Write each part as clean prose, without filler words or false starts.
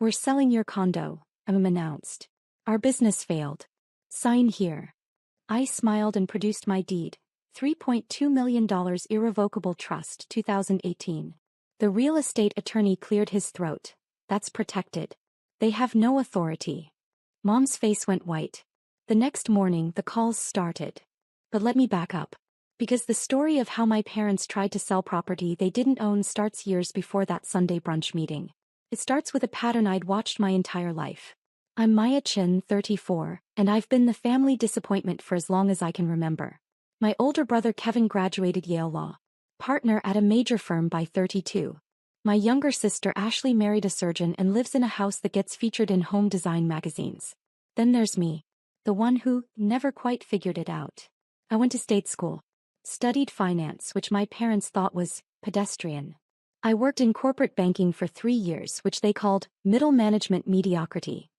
We're selling your condo, announced. Our business failed. Sign here. I smiled and produced my deed. $3.2 million irrevocable trust, 2018. The real estate attorney cleared his throat. That's protected. They have no authority. Mom's face went white. The next morning, the calls started. But let me back up. Because the story of how my parents tried to sell property they didn't own starts years before that Sunday brunch meeting. It starts with a pattern I'd watched my entire life. I'm Maya Chin, 34, and I've been the family disappointment for as long as I can remember. My older brother Kevin graduated Yale Law. Partner at a major firm by 32. My younger sister Ashley married a surgeon and lives in a house that gets featured in home design magazines. Then there's me. The one who never quite figured it out. I went to state school. Studied finance, which my parents thought was pedestrian. I worked in corporate banking for 3 years, which they called middle management mediocrity.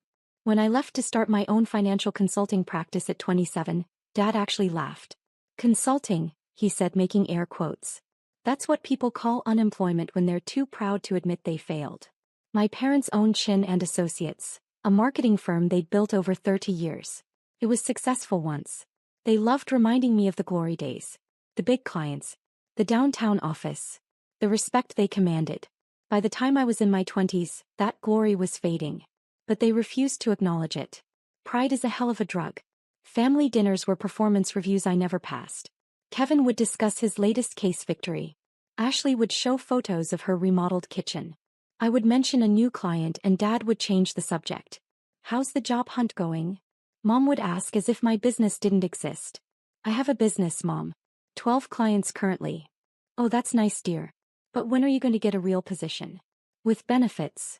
When I left to start my own financial consulting practice at 27, Dad actually laughed. Consulting, he said, making air quotes. That's what people call unemployment when they're too proud to admit they failed. My parents owned Chin and Associates, a marketing firm they'd built over 30 years. It was successful once. They loved reminding me of the glory days. The big clients. The downtown office. The respect they commanded. By the time I was in my 20s, that glory was fading. But they refused to acknowledge it. Pride is a hell of a drug. Family dinners were performance reviews I never passed. Kevin would discuss his latest case victory. Ashley would show photos of her remodeled kitchen. I would mention a new client and Dad would change the subject. How's the job hunt going? Mom would ask as if my business didn't exist. I have a business, Mom. 12 clients currently. Oh, that's nice, dear. But when are you going to get a real position? With benefits.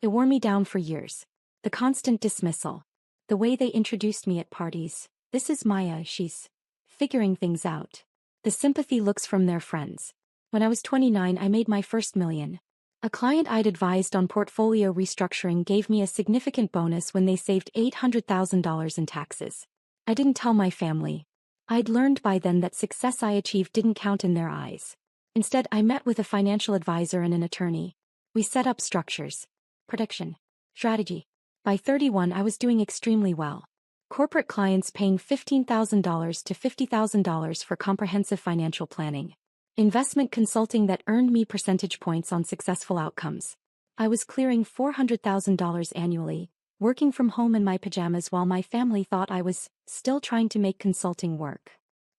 It wore me down for years. The constant dismissal. The way they introduced me at parties. This is Maya, she's figuring things out. The sympathy looks from their friends. When I was 29, I made my first million. A client I'd advised on portfolio restructuring gave me a significant bonus when they saved $800,000 in taxes. I didn't tell my family. I'd learned by then that success I achieved didn't count in their eyes. Instead, I met with a financial advisor and an attorney. We set up structures. Protection. Strategy. By 31, I was doing extremely well. Corporate clients paying $15,000 to $50,000 for comprehensive financial planning. Investment consulting that earned me percentage points on successful outcomes. I was clearing $400,000 annually, working from home in my pajamas while my family thought I was still trying to make consulting work.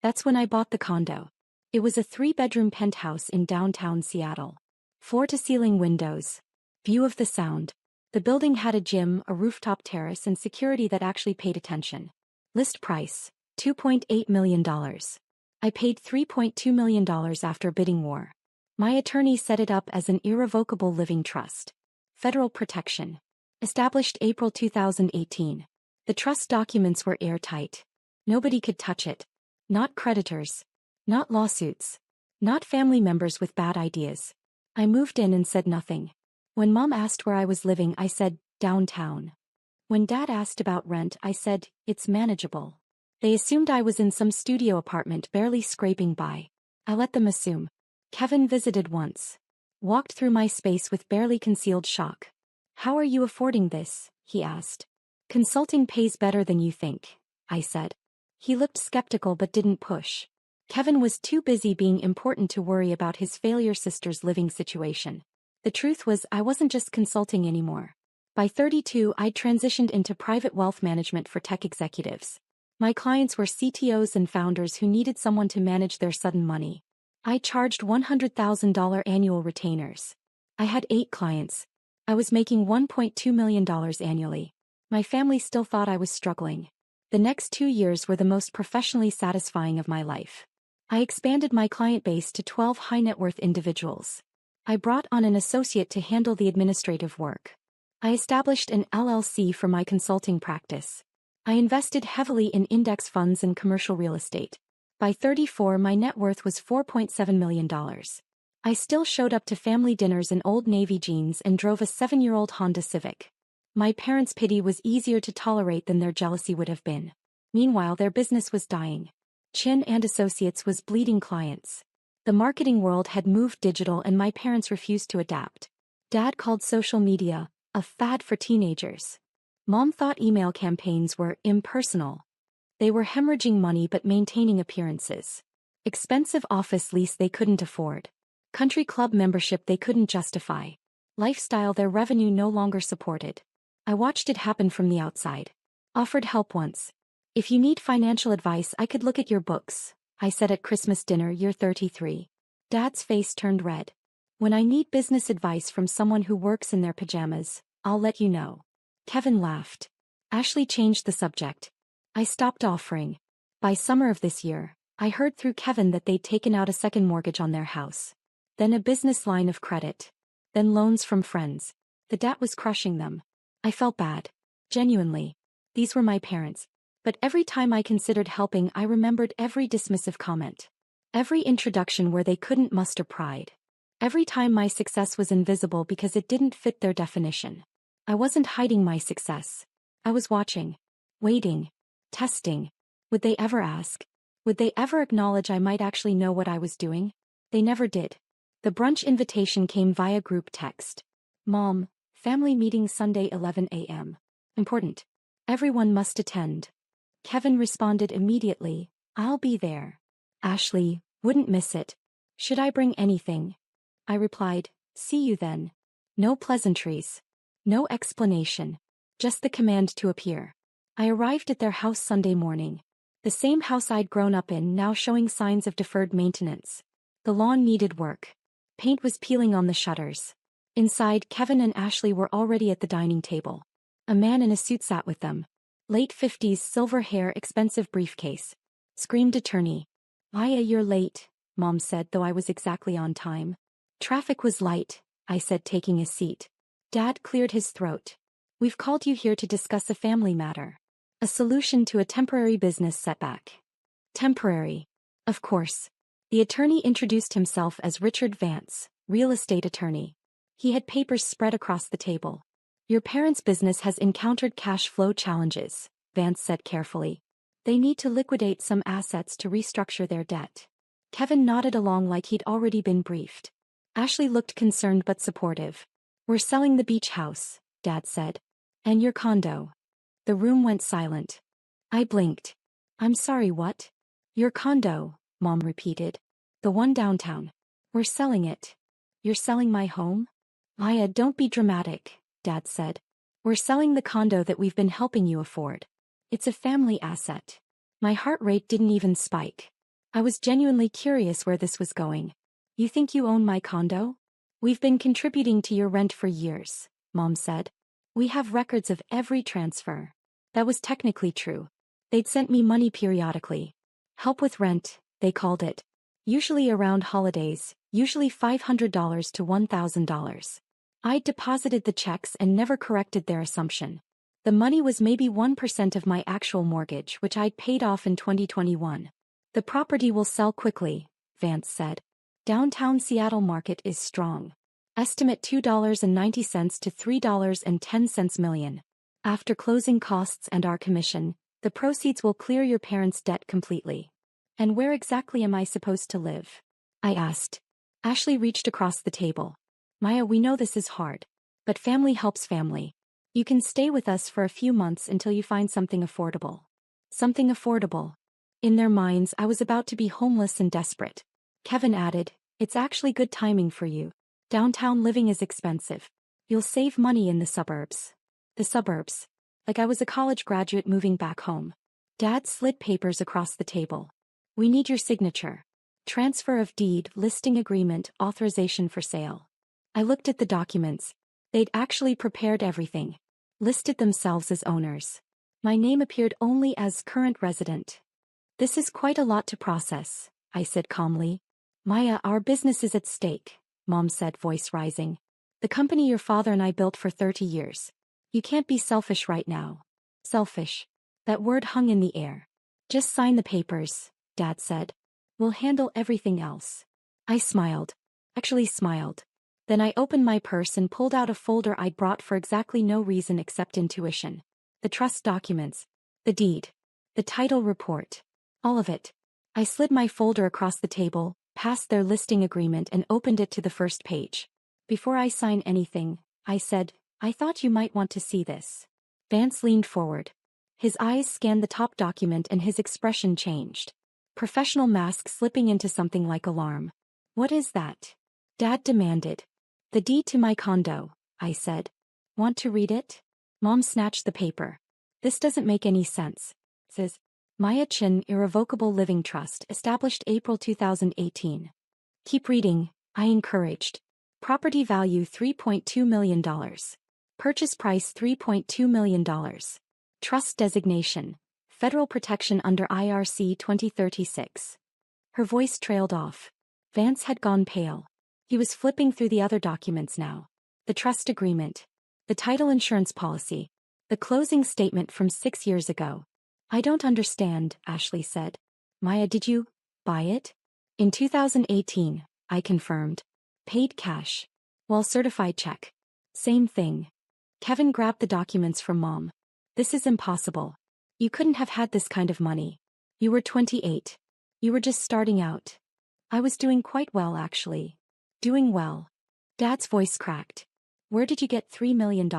That's when I bought the condo. It was a 3-bedroom penthouse in downtown Seattle. Floor-to-ceiling windows. View of the Sound. The building had a gym, a rooftop terrace, and security that actually paid attention. List price, $2.8 million. I paid $3.2 million after bidding war. My attorney set it up as an irrevocable living trust. Federal protection. Established April 2018. The trust documents were airtight. Nobody could touch it. Not creditors. Not lawsuits. Not family members with bad ideas. I moved in and said nothing. When Mom asked where I was living, I said, downtown. When Dad asked about rent, I said, it's manageable. They assumed I was in some studio apartment barely scraping by. I let them assume. Kevin visited once. Walked through my space with barely concealed shock. How are you affording this? He asked. Consulting pays better than you think, I said. He looked skeptical but didn't push. Kevin was too busy being important to worry about his failure sister's living situation. The truth was I wasn't just consulting anymore. By 32, I'd transitioned into private wealth management for tech executives. My clients were CTOs and founders who needed someone to manage their sudden money. I charged $100,000 annual retainers. I had 8 clients. I was making $1.2 million annually. My family still thought I was struggling. The next 2 years were the most professionally satisfying of my life. I expanded my client base to 12 high-net-worth individuals. I brought on an associate to handle the administrative work. I established an LLC for my consulting practice. I invested heavily in index funds and commercial real estate. By 34, my net worth was $4.7 million. I still showed up to family dinners in Old Navy jeans and drove a 7-year-old Honda Civic. My parents' pity was easier to tolerate than their jealousy would have been. Meanwhile, their business was dying. Chin and Associates was bleeding clients. The marketing world had moved digital and my parents refused to adapt. Dad called social media A fad for teenagers. Mom thought email campaigns were impersonal. They were hemorrhaging money but maintaining appearances. Expensive office lease they couldn't afford. Country club membership they couldn't justify. Lifestyle their revenue no longer supported. I watched it happen from the outside. Offered help once. If you need financial advice, I could look at your books, I said at Christmas dinner year 33. Dad's face turned red. When I need business advice from someone who works in their pajamas, I'll let you know. Kevin laughed. Ashley changed the subject. I stopped offering. By summer of this year, I heard through Kevin that they'd taken out a second mortgage on their house. Then a business line of credit. Then loans from friends. The debt was crushing them. I felt bad. Genuinely. These were my parents. But every time I considered helping, I remembered every dismissive comment. Every introduction where they couldn't muster pride. Every time my success was invisible because it didn't fit their definition. I wasn't hiding my success. I was watching. Waiting. Testing. Would they ever ask? Would they ever acknowledge I might actually know what I was doing? They never did. The brunch invitation came via group text. Mom, family meeting Sunday 11 a.m. Important. Everyone must attend. Kevin responded immediately, I'll be there. Ashley, wouldn't miss it. Should I bring anything? I replied, see you then. No pleasantries. No explanation. Just the command to appear. I arrived at their house Sunday morning. The same house I'd grown up in, now showing signs of deferred maintenance. The lawn needed work. Paint was peeling on the shutters. Inside, Kevin and Ashley were already at the dining table. A man in a suit sat with them. Late 50s, silver hair, expensive briefcase. Screamed attorney. Maya, you're late, Mom said, though I was exactly on time. Traffic was light, I said, taking a seat. Dad cleared his throat. We've called you here to discuss a family matter. A solution to a temporary business setback. Temporary. Of course. The attorney introduced himself as Richard Vance, real estate attorney. He had papers spread across the table. Your parents' business has encountered cash flow challenges, Vance said carefully. They need to liquidate some assets to restructure their debt. Kevin nodded along like he'd already been briefed. Ashley looked concerned but supportive. We're selling the beach house, Dad said. And your condo. The room went silent. I blinked. I'm sorry, what? Your condo, Mom repeated. The one downtown. We're selling it. You're selling my home? Maya, don't be dramatic, Dad said. We're selling the condo that we've been helping you afford. It's a family asset. My heart rate didn't even spike. I was genuinely curious where this was going. You think you own my condo? We've been contributing to your rent for years, Mom said. We have records of every transfer. That was technically true. They'd sent me money periodically. Help with rent, they called it. Usually around holidays, usually $500 to $1,000. I'd deposited the checks and never corrected their assumption. The money was maybe 1% of my actual mortgage, which I'd paid off in 2021. The property will sell quickly, Vance said. Downtown Seattle market is strong. Estimate $2.90 to $3.10 million. After closing costs and our commission, the proceeds will clear your parents' debt completely. And where exactly am I supposed to live? I asked. Ashley reached across the table. Maya, we know this is hard. But family helps family. You can stay with us for a few months until you find something affordable. Something affordable. In their minds, I was about to be homeless and desperate. Kevin added, it's actually good timing for you. Downtown living is expensive. You'll save money in the suburbs. The suburbs. Like I was a college graduate moving back home. Dad slid papers across the table. We need your signature. Transfer of deed, listing agreement, authorization for sale. I looked at the documents. They'd actually prepared everything. Listed themselves as owners. My name appeared only as current resident. This is quite a lot to process, I said calmly. Maya, our business is at stake, Mom said, voice rising. The company your father and I built for 30 years. You can't be selfish right now. Selfish. That word hung in the air. Just sign the papers, Dad said. We'll handle everything else. I smiled. Actually smiled. Then I opened my purse and pulled out a folder I'd brought for exactly no reason except intuition. The trust documents. The deed. The title report. All of it. I slid my folder across the table, past their listing agreement and opened it to the first page. Before I sign anything, I said, I thought you might want to see this. Vance leaned forward. His eyes scanned the top document and his expression changed. Professional mask slipping into something like alarm. What is that? Dad demanded. The deed to my condo, I said. Want to read it? Mom snatched the paper. This doesn't make any sense. Says, Maya Chin Irrevocable Living Trust, established April 2018. Keep reading, I encouraged. Property value $3.2 million. Purchase price $3.2 million. Trust designation, Federal Protection under IRC 2036. Her voice trailed off. Vance had gone pale. He was flipping through the other documents now. The trust agreement. The title insurance policy. The closing statement from 6 years ago. I don't understand, Ashley said. Maya, did you buy it? In 2018, I confirmed. Paid cash. Well, certified check. Same thing. Kevin grabbed the documents from Mom. This is impossible. You couldn't have had this kind of money. You were 28. You were just starting out. I was doing quite well, actually. Doing well. Dad's voice cracked. Where did you get $3 million?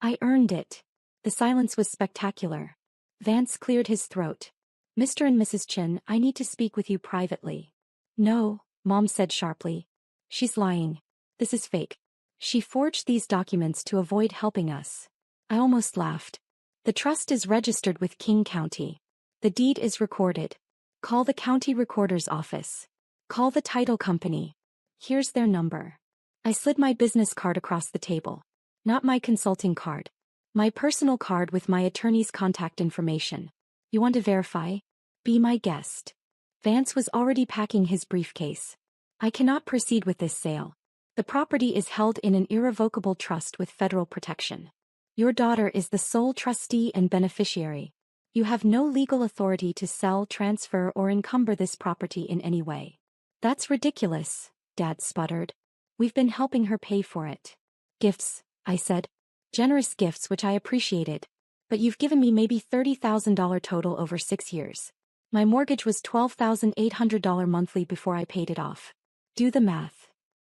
I earned it. The silence was spectacular. Vance cleared his throat. Mr. and Mrs. Chin, I need to speak with you privately. No, Mom said sharply. She's lying. This is fake. She forged these documents to avoid helping us. I almost laughed. The trust is registered with King County. The deed is recorded. Call the county recorder's office. Call the title company. Here's their number. I slid my business card across the table. Not my consulting card. My personal card with my attorney's contact information. You want to verify? Be my guest. Vance was already packing his briefcase. I cannot proceed with this sale. The property is held in an irrevocable trust with federal protection. Your daughter is the sole trustee and beneficiary. You have no legal authority to sell, transfer, or encumber this property in any way. That's ridiculous, Dad sputtered. We've been helping her pay for it. Gifts, I said. Generous gifts, which I appreciated. But you've given me maybe $30,000 total over 6 years. My mortgage was $12,800 monthly before I paid it off. Do the math.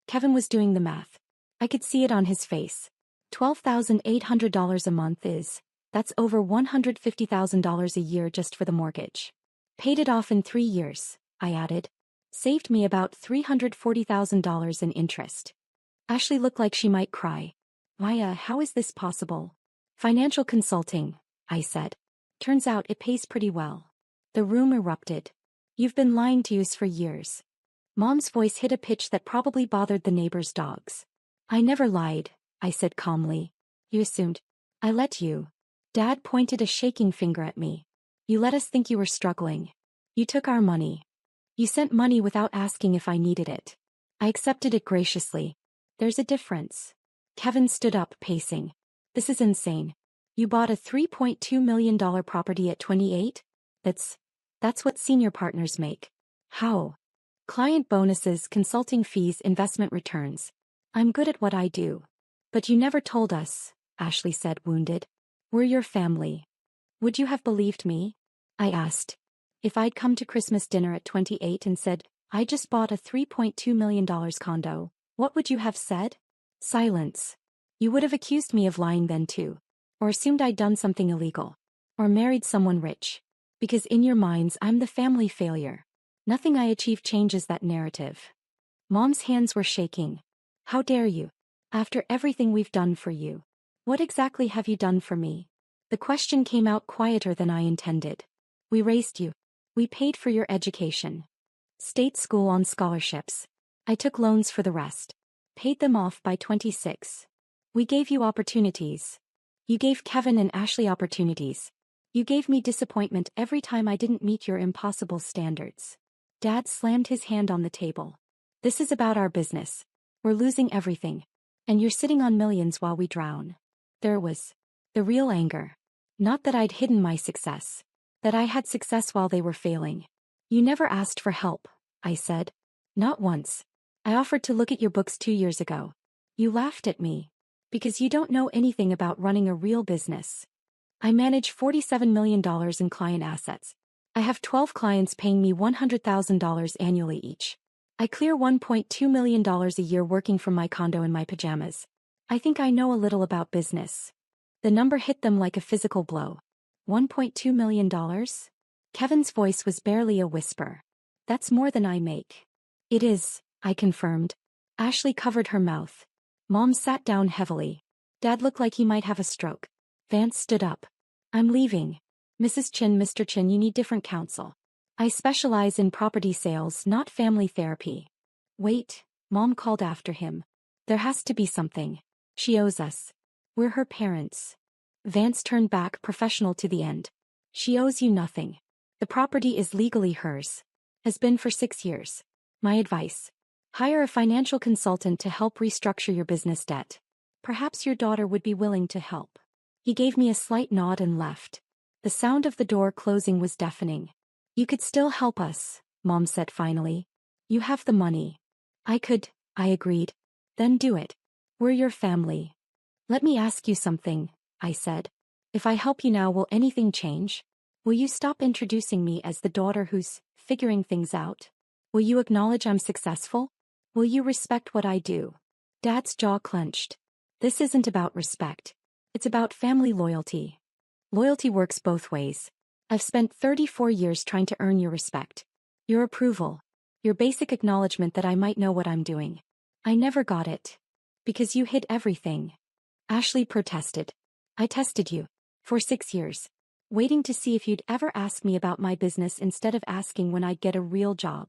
Kevin was doing the math. I could see it on his face. $12,800 a month that's over $150,000 a year just for the mortgage. Paid it off in 3 years, I added. Saved me about $340,000 in interest. Ashley looked like she might cry. Maya, how is this possible? Financial consulting, I said. Turns out it pays pretty well. The room erupted. You've been lying to us for years. Mom's voice hit a pitch that probably bothered the neighbor's dogs. I never lied, I said calmly. You assumed. I let you. Dad pointed a shaking finger at me. You let us think you were struggling. You took our money. You sent money without asking if I needed it. I accepted it graciously. There's a difference. Kevin stood up, pacing. This is insane. You bought a $3.2 million property at 28? That's what senior partners make. How? Client bonuses, consulting fees, investment returns. I'm good at what I do. But you never told us, Ashley said, wounded. We're your family. Would you have believed me? I asked. If I'd come to Christmas dinner at 28 and said, I just bought a $3.2 million condo, what would you have said? Silence. You would have accused me of lying then too. Or assumed I'd done something illegal. Or married someone rich. Because in your minds I'm the family failure. Nothing I achieve changes that narrative. Mom's hands were shaking. How dare you? After everything we've done for you. What exactly have you done for me? The question came out quieter than I intended. We raised you. We paid for your education. State school on scholarships. I took loans for the rest. Paid them off by 26. We gave you opportunities. You gave Kevin and Ashley opportunities. You gave me disappointment every time I didn't meet your impossible standards. Dad slammed his hand on the table. This is about our business. We're losing everything. And you're sitting on millions while we drown. There was the real anger. Not that I'd hidden my success. That I had success while they were failing. You never asked for help, I said. Not once. I offered to look at your books 2 years ago. You laughed at me. Because you don't know anything about running a real business. I manage $47 million in client assets. I have 12 clients paying me $100,000 annually each. I clear $1.2 million a year working from my condo in my pajamas. I think I know a little about business. The number hit them like a physical blow. $1.2 million? Kevin's voice was barely a whisper. That's more than I make. It is, I confirmed. Ashley covered her mouth. Mom sat down heavily. Dad looked like he might have a stroke. Vance stood up. I'm leaving. Mrs. Chin, Mr. Chin, you need different counsel. I specialize in property sales, not family therapy. Wait, Mom called after him. There has to be something. She owes us. We're her parents. Vance turned back, professional to the end. She owes you nothing. The property is legally hers. Has been for 6 years. My advice. Hire a financial consultant to help restructure your business debt. Perhaps your daughter would be willing to help. He gave me a slight nod and left. The sound of the door closing was deafening. You could still help us, Mom said finally. You have the money. I agreed. Then do it. We're your family. Let me ask you something, I said. If I help you now, will anything change? Will you stop introducing me as the daughter who's figuring things out? Will you acknowledge I'm successful? Will you respect what I do? Dad's jaw clenched. This isn't about respect. It's about family loyalty. Loyalty works both ways. I've spent 34 years trying to earn your respect. Your approval. Your basic acknowledgement that I might know what I'm doing. I never got it. Because you hid everything. Ashley protested. I tested you. For 6 years. Waiting to see if you'd ever ask me about my business instead of asking when I'd get a real job.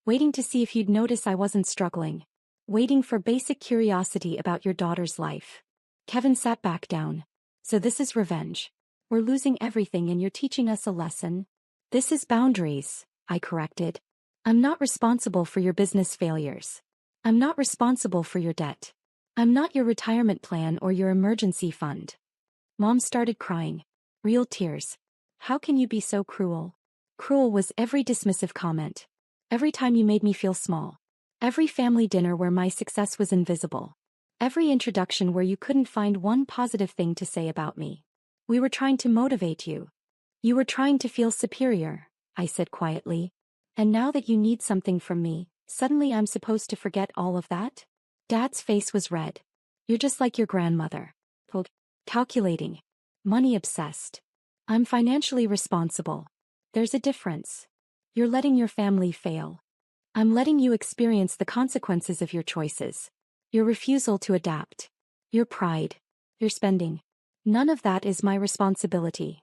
Waiting to see if you'd notice I wasn't struggling. Waiting for basic curiosity about your daughter's life. Kevin sat back down. So this is revenge. We're losing everything and you're teaching us a lesson. This is boundaries, I corrected. I'm not responsible for your business failures. I'm not responsible for your debt. I'm not your retirement plan or your emergency fund. Mom started crying. Real tears. How can you be so cruel? Cruel was every dismissive comment. Every time you made me feel small. Every family dinner where my success was invisible. Every introduction where you couldn't find one positive thing to say about me. We were trying to motivate you. You were trying to feel superior, I said quietly. And now that you need something from me, suddenly I'm supposed to forget all of that? Dad's face was red. You're just like your grandmother. Calculating. Money obsessed. I'm financially responsible. There's a difference. You're letting your family fail. I'm letting you experience the consequences of your choices. Your refusal to adapt. Your pride. Your spending. None of that is my responsibility.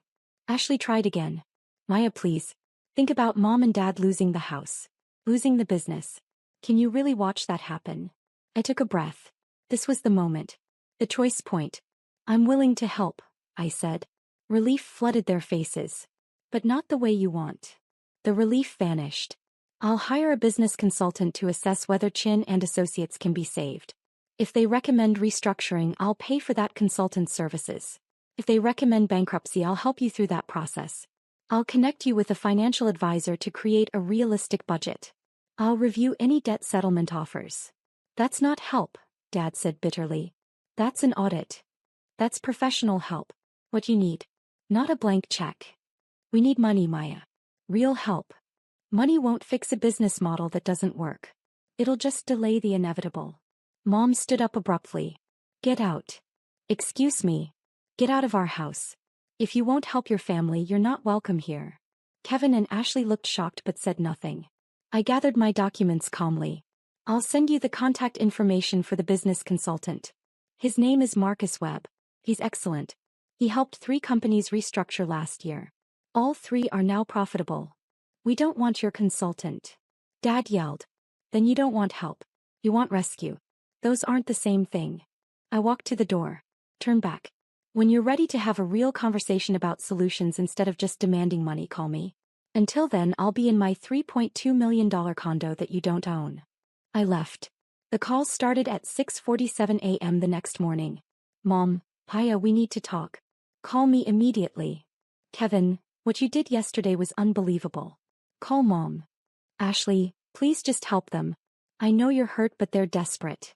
Ashley tried again. Maya, please. Think about Mom and Dad losing the house. Losing the business. Can you really watch that happen? I took a breath. This was the moment. The choice point. I'm willing to help, I said. Relief flooded their faces. But not the way you want. The relief vanished. I'll hire a business consultant to assess whether Chin and Associates can be saved. If they recommend restructuring, I'll pay for that consultant's services. If they recommend bankruptcy, I'll help you through that process. I'll connect you with a financial advisor to create a realistic budget. I'll review any debt settlement offers. That's not help, Dad said bitterly. That's an audit. That's professional help. What you need. Not a blank check. We need money, Maya. Real help. Money won't fix a business model that doesn't work. It'll just delay the inevitable. Mom stood up abruptly. Get out. Excuse me. Get out of our house. If you won't help your family, you're not welcome here. Kevin and Ashley looked shocked but said nothing. I gathered my documents calmly. I'll send you the contact information for the business consultant. His name is Marcus Webb. He's excellent. He helped 3 companies restructure last year. All 3 are now profitable. We don't want your consultant. Dad yelled. Then you don't want help. You want rescue. Those aren't the same thing. I walked to the door. Turn back. When you're ready to have a real conversation about solutions instead of just demanding money, call me. Until then, I'll be in my $3.2 million condo that you don't own. I left. The call started at 6:47 a.m. the next morning. Mom, Paya, we need to talk. Call me immediately. Kevin, what you did yesterday was unbelievable. Call Mom. Ashley, please just help them. I know you're hurt, but they're desperate.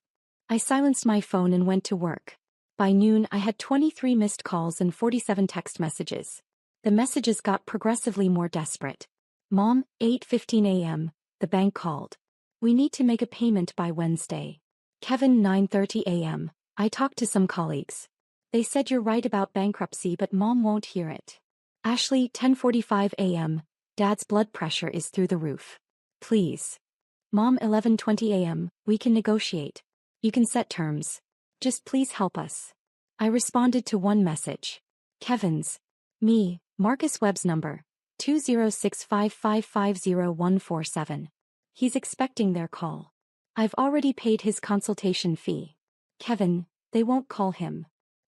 I silenced my phone and went to work. By noon, I had 23 missed calls and 47 text messages. The messages got progressively more desperate. Mom, 8:15 a.m., the bank called. We need to make a payment by Wednesday. Kevin, 9:30 a.m., I talked to some colleagues. They said you're right about bankruptcy, but Mom won't hear it. Ashley, 10:45 a.m. Dad's blood pressure is through the roof. Please. Mom, 11:20 a.m. We can negotiate. You can set terms. Just please help us. I responded to one message. Kevin's. Me, Marcus Webb's number. 20655505147. He's expecting their call. I've already paid his consultation fee. Kevin, they won't call him.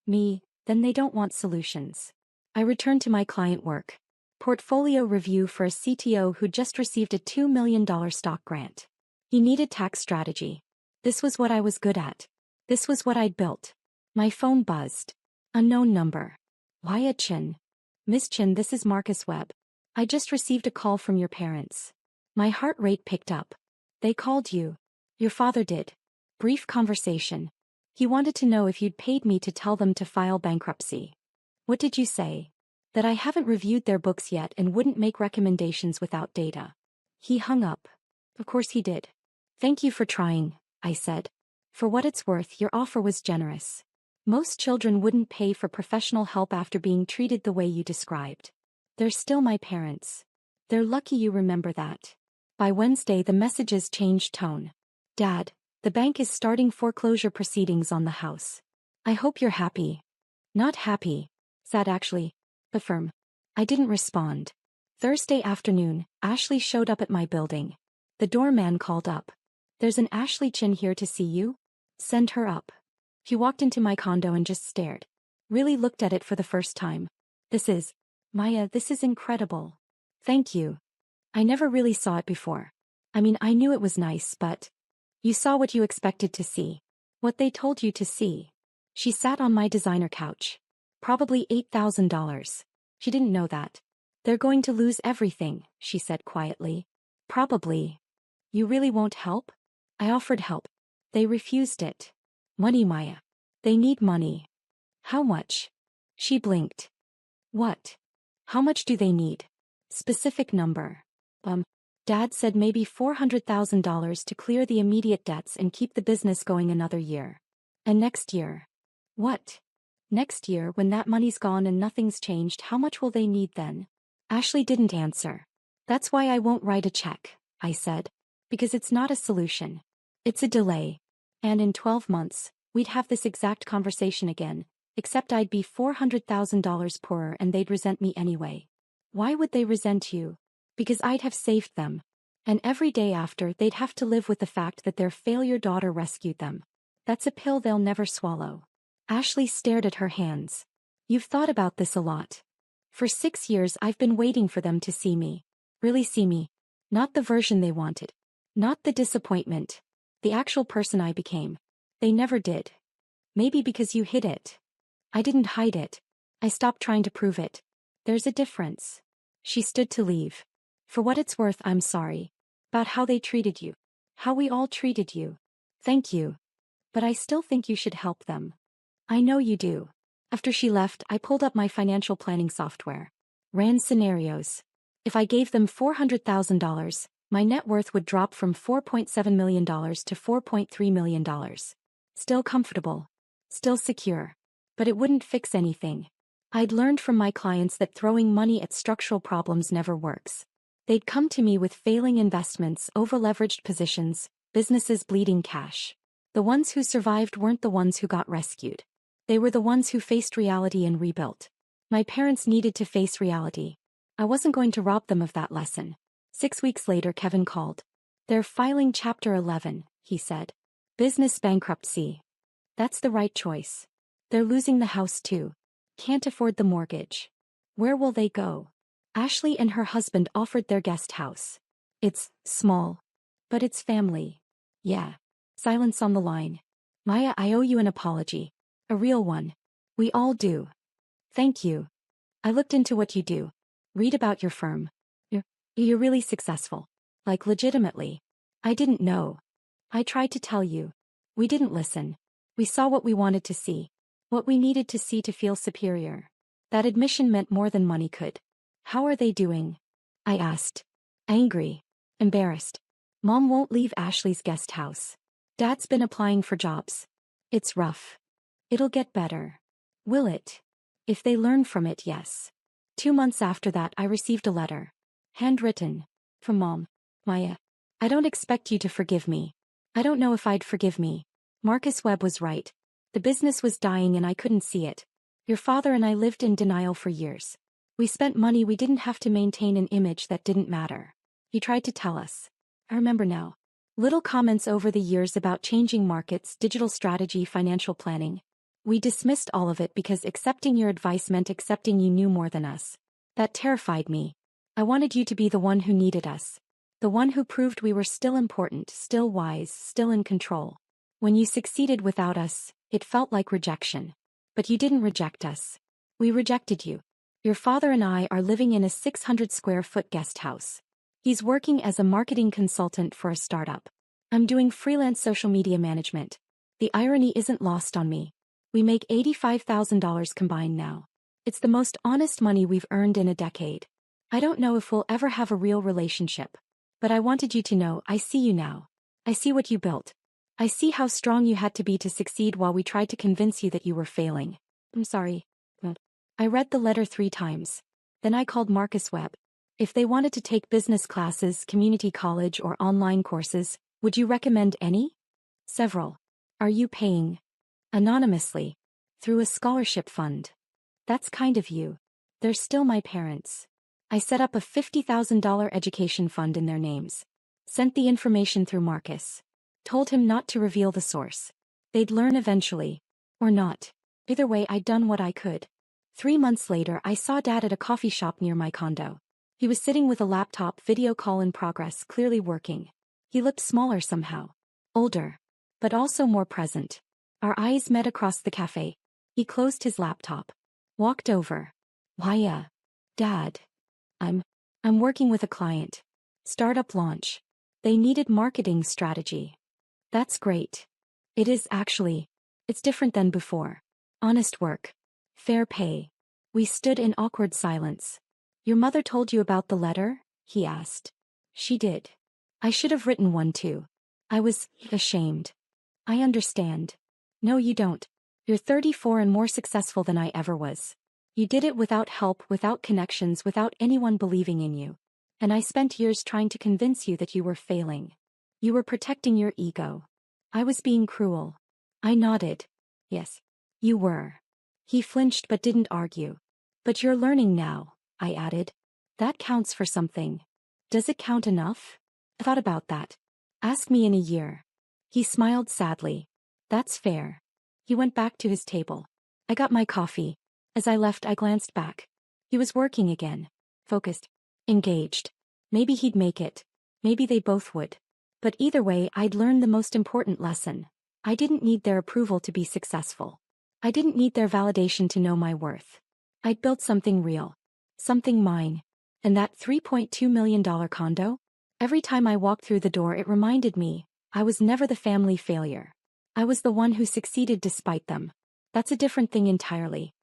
Me, then they don't want solutions. I returned to my client work. Portfolio review for a CTO who just received a $2 million stock grant. He needed tax strategy. This was what I was good at. This was what I'd built. My phone buzzed. Unknown number. Wyatt Chin. Miss Chin, this is Marcus Webb. I just received a call from your parents. My heart rate picked up. They called you. Your father did. Brief conversation. He wanted to know if you'd paid me to tell them to file bankruptcy. What did you say? That I haven't reviewed their books yet and wouldn't make recommendations without data. He hung up. Of course he did. Thank you for trying, I said. For what it's worth, your offer was generous. Most children wouldn't pay for professional help after being treated the way you described. They're still my parents. They're lucky you remember that. By Wednesday, the messages changed tone. Dad, the bank is starting foreclosure proceedings on the house. I hope you're happy. Not happy, sad actually, but firm. I didn't respond. Thursday afternoon, Ashley showed up at my building. The doorman called up. There's an Ashley Chin here to see you. Send her up. He walked into my condo and just stared. Really looked at it for the first time. Maya, this is incredible. Thank you. I never really saw it before. I mean, I knew it was nice, but... You saw what you expected to see. What they told you to see. She sat on my designer couch. Probably $8,000. She didn't know that. They're going to lose everything, she said quietly. Probably. You really won't help? I offered help. They refused it. Money, Maya. They need money. How much? She blinked. What? How much do they need? Specific number. Dad said maybe $400,000 to clear the immediate debts and keep the business going another year. And next year. What? Next year, when that money's gone and nothing's changed, how much will they need then? Ashley didn't answer. That's why I won't write a check, I said. Because it's not a solution. It's a delay. And in 12 months, we'd have this exact conversation again, except I'd be $400,000 poorer and they'd resent me anyway. Why would they resent you? Because I'd have saved them. And every day after, they'd have to live with the fact that their failure daughter rescued them. That's a pill they'll never swallow. Ashley stared at her hands. You've thought about this a lot. For 6 years I've been waiting for them to see me. Really see me. Not the version they wanted. Not the disappointment. The actual person I became. They never did. Maybe because you hid it. I didn't hide it. I stopped trying to prove it. There's a difference. She stood to leave. For what it's worth, I'm sorry. About how they treated you. How we all treated you. Thank you. But I still think you should help them. I know you do. After she left, I pulled up my financial planning software. Ran scenarios. If I gave them $400,000, my net worth would drop from $4.7 million to $4.3 million. Still comfortable. Still secure. But it wouldn't fix anything. I'd learned from my clients that throwing money at structural problems never works. They'd come to me with failing investments, over-leveraged positions, businesses bleeding cash. The ones who survived weren't the ones who got rescued. They were the ones who faced reality and rebuilt. My parents needed to face reality. I wasn't going to rob them of that lesson. 6 weeks later, Kevin called. They're filing Chapter 11, he said. Business bankruptcy. That's the right choice. They're losing the house too. Can't afford the mortgage. Where will they go? Ashley and her husband offered their guest house. It's small. But it's family. Yeah. Silence on the line. Maya, I owe you an apology. A real one. We all do. Thank you. I looked into what you do. Read about your firm. You're really successful. Like legitimately. I didn't know. I tried to tell you. We didn't listen. We saw what we wanted to see. What we needed to see to feel superior. That admission meant more than money could. How are they doing? I asked. Angry. Embarrassed. Mom won't leave Ashley's guest house. Dad's been applying for jobs. It's rough. It'll get better. Will it? If they learn from it, yes. 2 months after that, I received a letter. Handwritten. From Mom. Maya. I don't expect you to forgive me. I don't know if I'd forgive me. Marcus Webb was right. The business was dying and I couldn't see it. Your father and I lived in denial for years. We spent money we didn't have to maintain an image that didn't matter. He tried to tell us. I remember now. Little comments over the years about changing markets, digital strategy, financial planning. We dismissed all of it because accepting your advice meant accepting you knew more than us. That terrified me. I wanted you to be the one who needed us. The one who proved we were still important, still wise, still in control. When you succeeded without us, it felt like rejection. But you didn't reject us. We rejected you. Your father and I are living in a 600-square-foot guest house. He's working as a marketing consultant for a startup. I'm doing freelance social media management. The irony isn't lost on me. We make $85,000 combined now. It's the most honest money we've earned in a decade. I don't know if we'll ever have a real relationship. But I wanted you to know I see you now. I see what you built. I see how strong you had to be to succeed while we tried to convince you that you were failing. I'm sorry. I read the letter 3 times. Then I called Marcus Webb. If they wanted to take business classes, community college, or online courses, would you recommend any? Several. Are you paying? Anonymously. Through a scholarship fund. That's kind of you. They're still my parents. I set up a $50,000 education fund in their names. Sent the information through Marcus. Told him not to reveal the source. They'd learn eventually. Or not. Either way, I'd done what I could. 3 months later, I saw Dad at a coffee shop near my condo. He was sitting with a laptop, video call in progress, clearly working. He looked smaller somehow. Older. But also more present. Our eyes met across the cafe. He closed his laptop. Walked over. Why, Dad. I'm working with a client. Startup launch. They needed marketing strategy. That's great. It is actually. It's different than before. Honest work. Fair pay. We stood in awkward silence. Your mother told you about the letter? He asked. She did. I should have written one too. I was ashamed. I understand. No, you don't. You're 34 and more successful than I ever was. You did it without help, without connections, without anyone believing in you. And I spent years trying to convince you that you were failing. You were protecting your ego. I was being cruel. I nodded. Yes. You were. He flinched but didn't argue. But you're learning now, I added. That counts for something. Does it count enough? I thought about that. Ask me in a year. He smiled sadly. That's fair. He went back to his table. I got my coffee. As I left, I glanced back. He was working again. Focused. Engaged. Maybe he'd make it. Maybe they both would. But either way, I'd learned the most important lesson. I didn't need their approval to be successful. I didn't need their validation to know my worth. I'd built something real. Something mine. And that $3.2 million condo? Every time I walked through the door, it reminded me, I was never the family failure. I was the one who succeeded despite them. That's a different thing entirely.